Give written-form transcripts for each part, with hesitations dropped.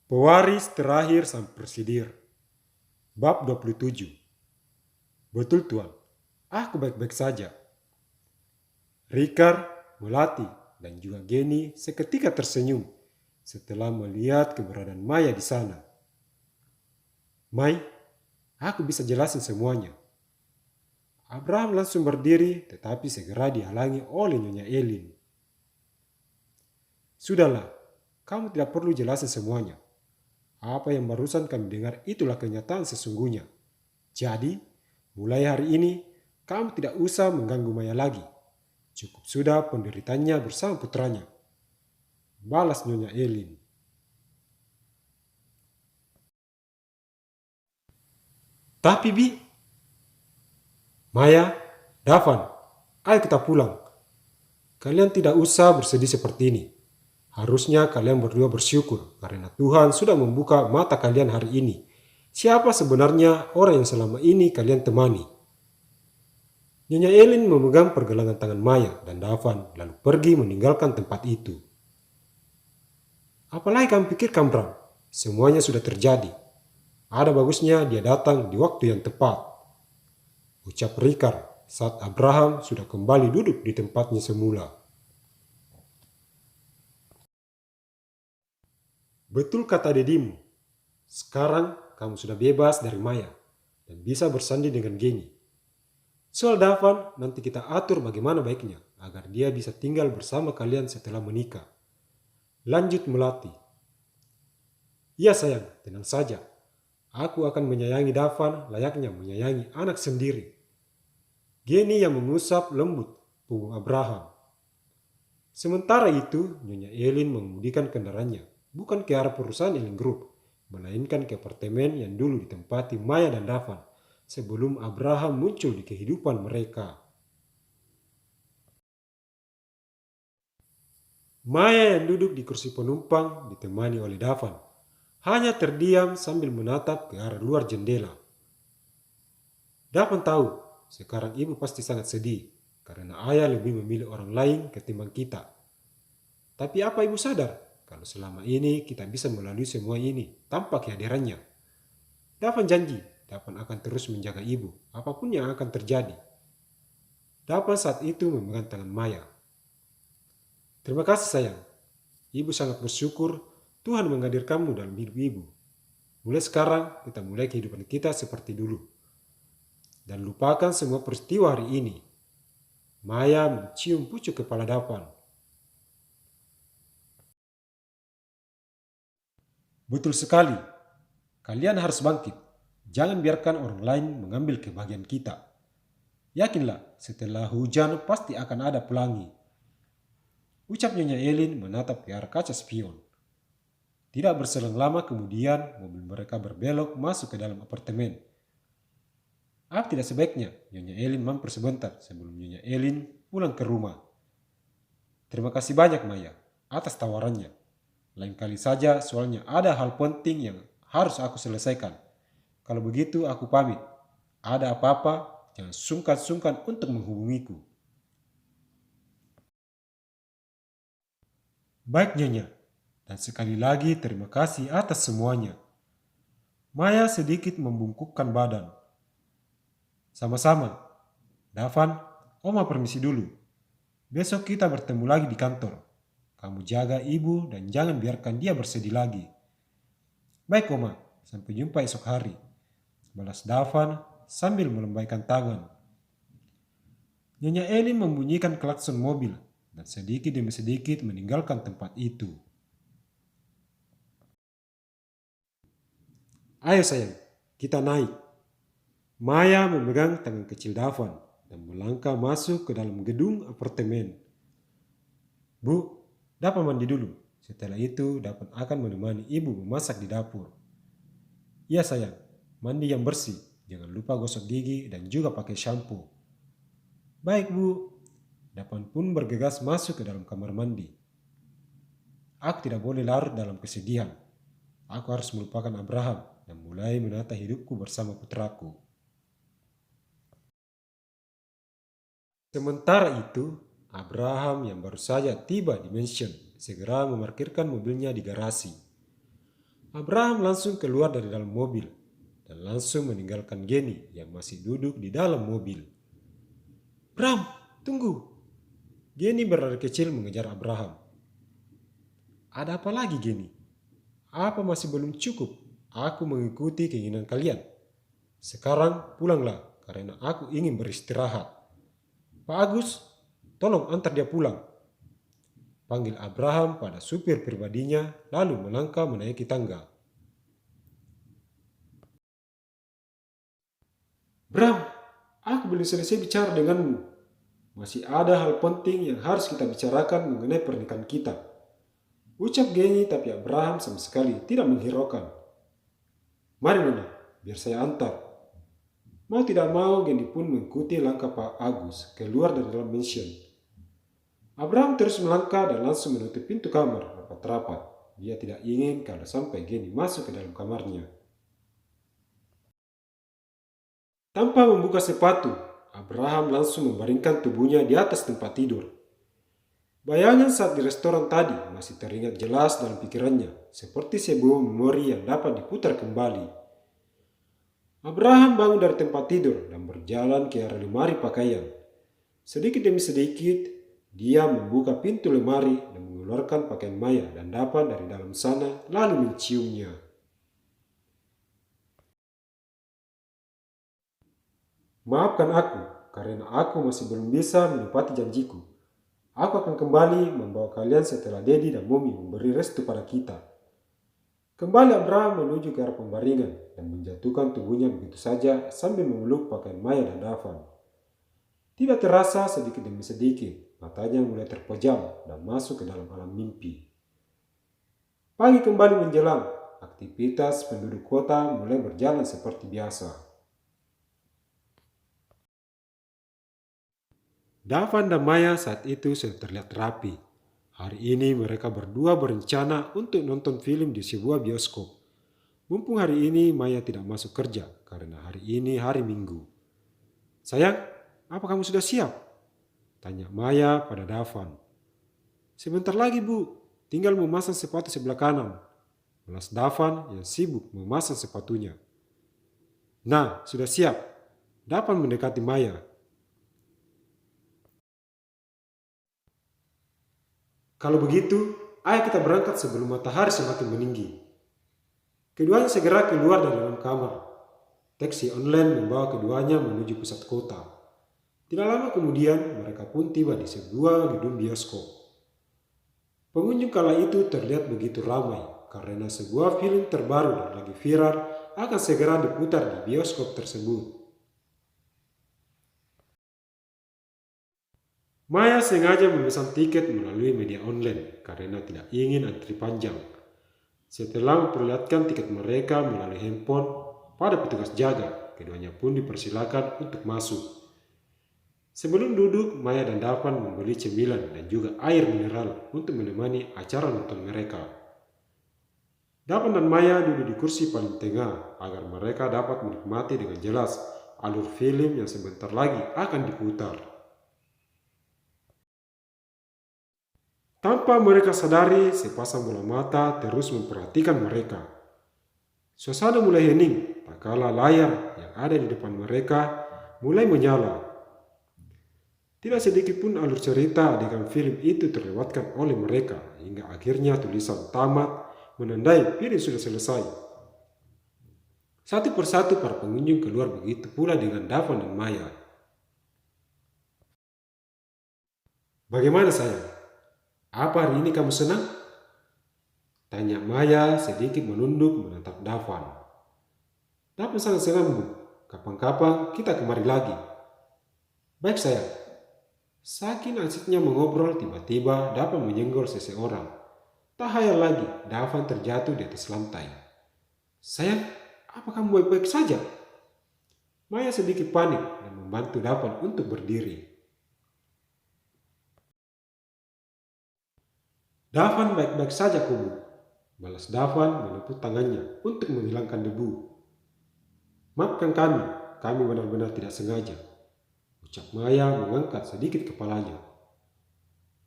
Pewaris terakhir sang presidir. Bab 27. Betul Tuan, aku baik-baik saja. Rikar, Melati, dan juga Geni seketika tersenyum setelah melihat keberadaan Maya di sana. Mai, aku bisa jelasin semuanya. Abraham langsung berdiri tetapi segera dihalangi oleh Nyonya Elin. Sudahlah, kamu tidak perlu jelasin semuanya. Apa yang barusan kami dengar itulah kenyataan sesungguhnya. Jadi, mulai hari ini, kamu tidak usah mengganggu Maya lagi. Cukup sudah penderitanya bersama putranya. Balas Nyonya Elin. Tapi Bi, Maya, Davan, ayo kita pulang. Kalian tidak usah bersedih seperti ini. Harusnya kalian berdua bersyukur karena Tuhan sudah membuka mata kalian hari ini. Siapa sebenarnya orang yang selama ini kalian temani? Nyonya Elin memegang pergelangan tangan Maya dan Davan lalu pergi meninggalkan tempat itu. Apalagi kamu pikirkan Bram, semuanya sudah terjadi. Ada bagusnya dia datang di waktu yang tepat. Ucap Rikar saat Abraham sudah kembali duduk di tempatnya semula. Betul kata dedimu, sekarang kamu sudah bebas dari Maya dan bisa bersanding dengan Geni. Soal Davan nanti kita atur bagaimana baiknya agar dia bisa tinggal bersama kalian setelah menikah. Lanjut Melati. Iya sayang, tenang saja. Aku akan menyayangi Davan layaknya menyayangi anak sendiri. Geni yang mengusap lembut punggung Abraham. Sementara itu, Nyonya Elin mengemudikan kendaraannya, bukan ke arah perusahaan Elin Group, melainkan ke apartemen yang dulu ditempati Maya dan Davan sebelum Abraham muncul di kehidupan mereka. Maya yang duduk di kursi penumpang ditemani oleh Davan, hanya terdiam sambil menatap ke arah luar jendela. Davan tahu, sekarang ibu pasti sangat sedih karena ayah lebih memilih orang lain ketimbang kita. Tapi apa ibu sadar kalau selama ini kita bisa melalui semua ini tanpa kehadirannya? Davan janji, Davan akan terus menjaga ibu, apapun yang akan terjadi. Davan saat itu memegang tangan Maya. Terima kasih sayang, ibu sangat bersyukur Tuhan menghadirkanmu dalam hidup ibu. Mulai sekarang kita mulai kehidupan kita seperti dulu. Dan lupakan semua peristiwa hari ini. Maya mencium pucuk kepala Davan. Betul sekali. Kalian harus bangkit. Jangan biarkan orang lain mengambil kebahagiaan kita. Yakinlah, setelah hujan pasti akan ada pelangi. Ucap Nyonya Elin menatap ke arah kaca spion. Tidak berselang lama kemudian, mobil mereka berbelok masuk ke dalam apartemen. Apa tidak sebaiknya Nyonya Elin mampir sebentar sebelum Nyonya Elin pulang ke rumah. Terima kasih banyak Maya atas tawarannya. Lain kali saja soalnya ada hal penting yang harus aku selesaikan. Kalau begitu aku pamit. Ada apa-apa jangan sungkan-sungkan untuk menghubungiku. Baik Nyonya, dan sekali lagi terima kasih atas semuanya. Maya sedikit membungkukkan badan. Sama-sama. Davan, Oma permisi dulu. Besok kita bertemu lagi di kantor. Kamu jaga ibu dan jangan biarkan dia bersedih lagi. Baik Oma, sampai jumpa esok hari. Balas Davan sambil melambaikan tangan. Nyonya Elin membunyikan klakson mobil dan sedikit demi sedikit meninggalkan tempat itu. Ayo sayang, kita naik. Maya memegang tangan kecil Davan dan melangkah masuk ke dalam gedung apartemen. Bu, Davan mandi dulu. Setelah itu, Davan akan menemani ibu memasak di dapur. Iya sayang, mandi yang bersih. Jangan lupa gosok gigi dan juga pakai shampoo. Baik bu. Davan pun bergegas masuk ke dalam kamar mandi. Aku tidak boleh larut dalam kesedihan. Aku harus melupakan Abraham dan mulai menata hidupku bersama putraku. Sementara itu, Abraham yang baru saja tiba di mansion segera memarkirkan mobilnya di garasi. Abraham langsung keluar dari dalam mobil dan langsung meninggalkan Geni yang masih duduk di dalam mobil. "Bram, tunggu!" Geni berlari kecil mengejar Abraham. "Ada apa lagi, Geni? Apa masih belum cukup aku mengikuti keinginan kalian? Sekarang pulanglah karena aku ingin beristirahat. Pak Agus, tolong antar dia pulang," panggil Abraham pada supir pribadinya lalu melangkah menaiki tangga. "Bram, aku belum selesai bicara denganmu. Masih ada hal penting yang harus kita bicarakan mengenai pernikahan kita," ucap Geni, tapi Abraham sama sekali tidak menghiraukan. "Mari Nona, biar saya antar." Mau tidak mau, Geni pun mengikuti langkah Pak Agus keluar dari dalam mansion. Abraham terus melangkah dan langsung menutup pintu kamar rapat-rapat. Dia tidak ingin kalau sampai Geni masuk ke dalam kamarnya. Tanpa membuka sepatu, Abraham langsung membaringkan tubuhnya di atas tempat tidur. Bayangan saat di restoran tadi masih teringat jelas dalam pikirannya, seperti sebuah memori yang dapat diputar kembali. Abraham bangun dari tempat tidur dan berjalan ke arah lemari pakaian. Sedikit demi sedikit, dia membuka pintu lemari dan mengeluarkan pakaian Maya dan Davan dari dalam sana lalu menciumnya. "Maafkan aku, karena aku masih belum bisa menepati janjiku. Aku akan kembali membawa kalian setelah Dedi dan Momi memberi restu pada kita." Kembali Abraham menuju ke arah pembaringan dan menjatuhkan tubuhnya begitu saja sambil memeluk pakaian Maya dan Davan. Tidak terasa sedikit demi sedikit, matanya mulai terpejam dan masuk ke dalam alam mimpi. Pagi kembali menjelang, aktivitas penduduk kota mulai berjalan seperti biasa. Davan dan Maya saat itu sudah terlihat rapi. Hari ini mereka berdua berencana untuk nonton film di sebuah bioskop. Mumpung hari ini Maya tidak masuk kerja karena hari ini hari Minggu. "Sayang, apa kamu sudah siap?" tanya Maya pada Davan. "Sebentar lagi Bu, tinggal memasang sepatu sebelah kanan," balas Davan yang sibuk memasang sepatunya. "Nah, sudah siap." Davan mendekati Maya. "Kalau begitu, ayo kita berangkat sebelum matahari semakin meninggi." Keduanya segera keluar dari dalam kamar. Taksi online membawa keduanya menuju pusat kota. Tidak lama kemudian, mereka pun tiba di sebuah gedung bioskop. Pengunjung kala itu terlihat begitu ramai karena sebuah film terbaru dan lagi viral akan segera diputar di bioskop tersebut. Maya sengaja memesan tiket melalui media online karena tidak ingin antri panjang. Setelah memperlihatkan tiket mereka melalui handphone pada petugas jaga, keduanya pun dipersilakan untuk masuk. Sebelum duduk, Maya dan Davan membeli cemilan dan juga air mineral untuk menemani acara nonton mereka. Davan dan Maya duduk di kursi paling tengah agar mereka dapat menikmati dengan jelas alur film yang sebentar lagi akan diputar. Tanpa mereka sadari, sepasang bola mata terus memperhatikan mereka. Suasana mulai hening, tak kala layar yang ada di depan mereka mulai menyala. Tidak sedikit pun alur cerita adegan film itu terlewatkan oleh mereka, hingga akhirnya tulisan tamat menandai film sudah selesai. Satu persatu para pengunjung keluar, begitu pula dengan Davan dan Maya. "Bagaimana sayang? Apa hari ini kamu senang?" tanya Maya sedikit menunduk menatap Davan. "Davan sangat senang Bu, kapan-kapan kita kemari lagi." "Baik sayang." Saking asiknya mengobrol, tiba-tiba Davan menyenggol seseorang. Tak hayal lagi, Davan terjatuh di atas lantai. "Sayang, apa kamu baik-baik saja?" Maya sedikit panik dan membantu Davan untuk berdiri. "Davan baik-baik saja Bu," balas Davan menepuk tangannya untuk menghilangkan debu. "Maafkan kami benar-benar tidak sengaja," ucap Maya mengangkat sedikit kepalanya.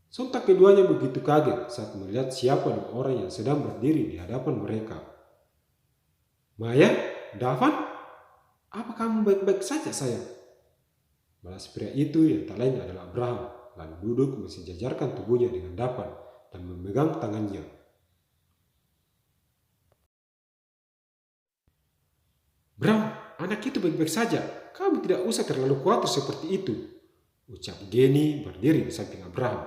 Sontak keduanya begitu kaget saat melihat siapa dua orang yang sedang berdiri di hadapan mereka. Maya, Davan, apa kamu baik-baik saja sayang? Balas pria itu yang tak lain adalah Abraham, lalu duduk mensejajarkan tubuhnya dengan Davan dan memegang tangannya. Bram, anak itu baik-baik saja. Kamu tidak usah terlalu khawatir seperti itu, ucap Geni berdiri di samping Abraham.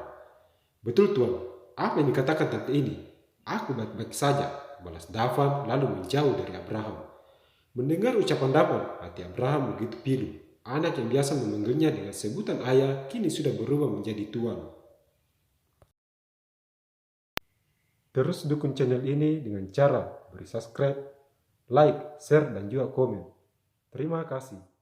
Betul tuan, apa yang dikatakan tante ini? Aku baik-baik saja, balas Davan lalu menjauh dari Abraham. Mendengar ucapan Davan, hati Abraham begitu pilu. Anak yang biasa memanggilnya dengan sebutan ayah kini sudah berubah menjadi tuan. Terus dukung channel ini dengan cara beri subscribe, like, share, dan juga komen. Terima kasih.